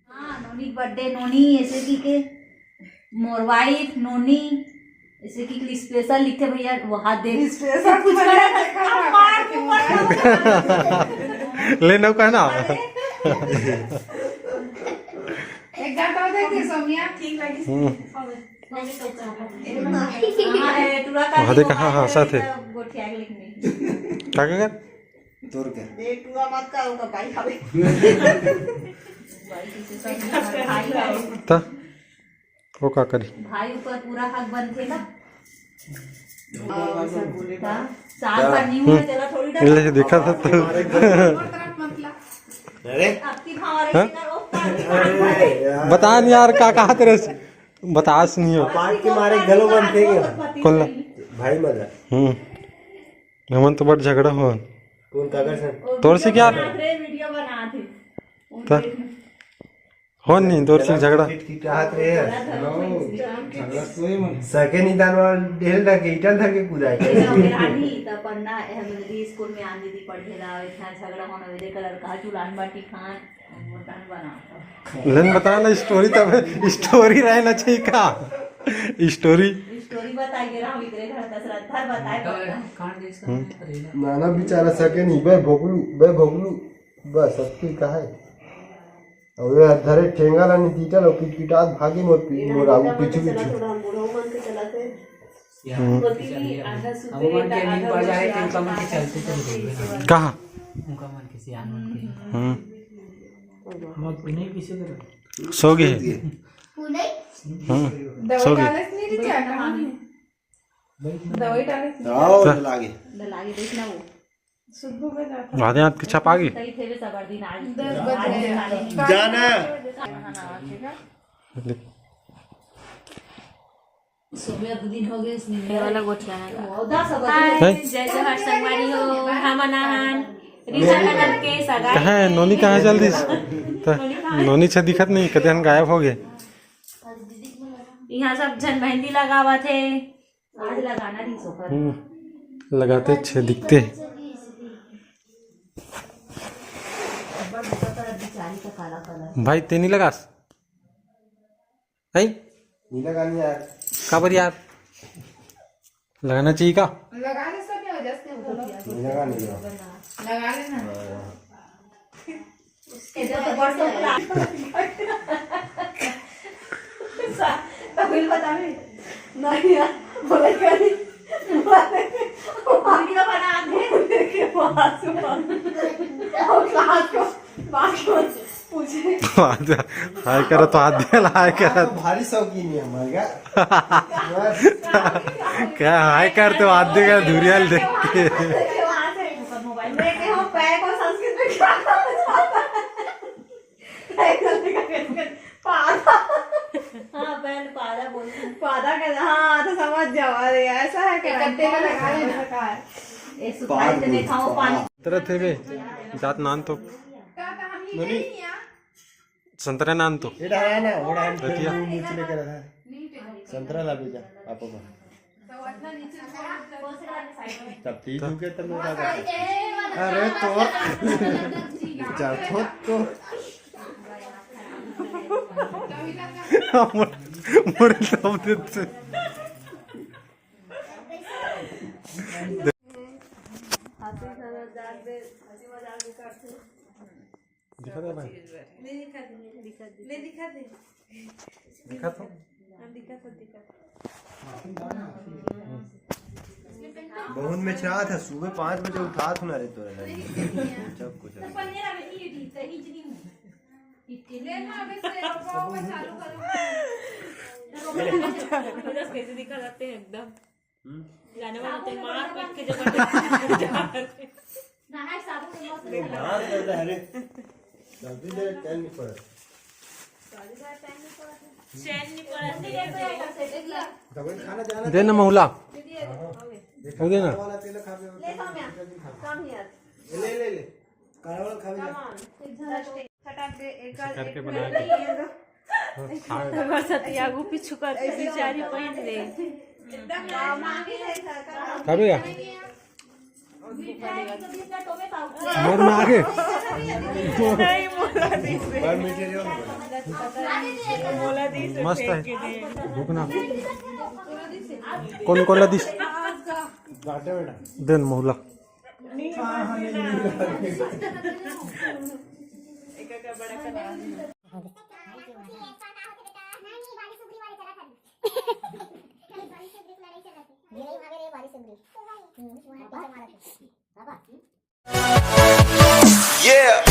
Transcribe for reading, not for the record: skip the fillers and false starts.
हाँ नोनी बर्थडे नोनी ऐसे की के मोर वाइफ नोनी ऐसे की स्पेशल लिखे भैया वो हाथ दे स्पेशल कुछ लेना कहना एक घंटा हो जाएगी सोमिया ठीक लगी हाँ देखा हाँ हाँ साथ है क्या क्या तोड़ के एक टुआ मत का होगा भाई खावे ता वो का करी भाई ऊपर पूरा हक बनते ना साल भर नहीं हुआ चला थोड़ी देर इले देखा था तो अरे आपकी भावरे बता नहीं यार का कहा तेरे से बतास नहीं हो पार्ट के मारे गलो बंद थे क्या कौन ला भाई मजा हमन तो बड़ झगड़ा हो कौन कागर से तोर से क्या वीडियो बना थे ता हो नहीं तोर से झगड़ा ठीक हाथ रे सके निदान वाला ढेल ढके इटल ढके कुदाए रानी त पन्ना एहमदी स्कूल में आंदी थी पढ़ेला इतना झगड़ा होना वेदे कलर का चुलान बाटी खान मटन बना लेन बता ना स्टोरी तब स्टोरी रहना चाहिए का स्टोरी स्टोरी बताइए राम इकरे घर दशरथ धर बताए नाना बेचारा सके नहीं बे भोगलू बस सबकी कहा है और ये धरे ठेंगा लानी दीटा लो किटात भागी मोर आगू पीछे पीछे कहा सो गए सो गए दवाई डाले आओ लागे लागे देखना वो सुबह में जाता आधे हाथ के छपा गई सही थे वे सबर दिन आज 10 बजे जाना सुबह दो दिन हो गए इसमें वाला गोठिया है जय जोहार संगवारी हो हमनाहन ऋषा ननद के सगाई कहाँ है नोनी कहाँ है जल्दी से? तो नोनी से दिखत नहीं कते हम गायब हो गए यहाँ सब जन मेहंदी लगावा थे आज लगाना नहीं सोकर लगाते छे दिखते भाई ते नहीं लगास नहीं नीला गानी यार काबर यार लगाना चाहिए का लगा ले सब हो जैसे नीला गानी लगा लेना इधर तो बड़ तो तमिल बता में नहीं यार बोले क्या नहीं वीडियो बना दे के पास और क्लास को बाकी पूछे हाय करो तो हाथ दिया हाय कर भारी शौकीन है हमारा क्या हाय कर तो हाथ देगा धुरियाल देख के मोबाइल में के हम पैक और संस्कृत में क्या पादा हाँ पहले पादा बोलते पादा का हाँ तो समझ जाओ अरे ऐसा है कि कट्टे में लगा लेना का एक सुपारी से देखा वो पानी तरह थे बे जात नान तो नोनी संतरा नान तो ये डाला ना वो डाल रतिया। नीचे लेकर रखा है संतरा ला भेजा पापा को तब ठीक हो गया तब मैं क्या करता अरे तो चार तो मोरे सब देते दिखा दे भाई दिखा तो बहुत में चाह था सुबह 5 बजे उठा था ना रे तो जब कुछ कैसे दिखा जाते हैं एकदम जाने वाले तो मार पीट के मार देता है रे जल्दी दे टाइम नहीं पड़ा चैन नहीं पड़ा दवाई खाना जाना दे ना महुला हो दे ना वाला तेल खा ले ले ले काला वाला खा करके बना बरसाती आगू पीछू करके बिचारी पहन ले कब या मोर में आगे नाही मला दिसत मस्त आहे बघ ना कोण कोणला दिस देन मौला Yeah.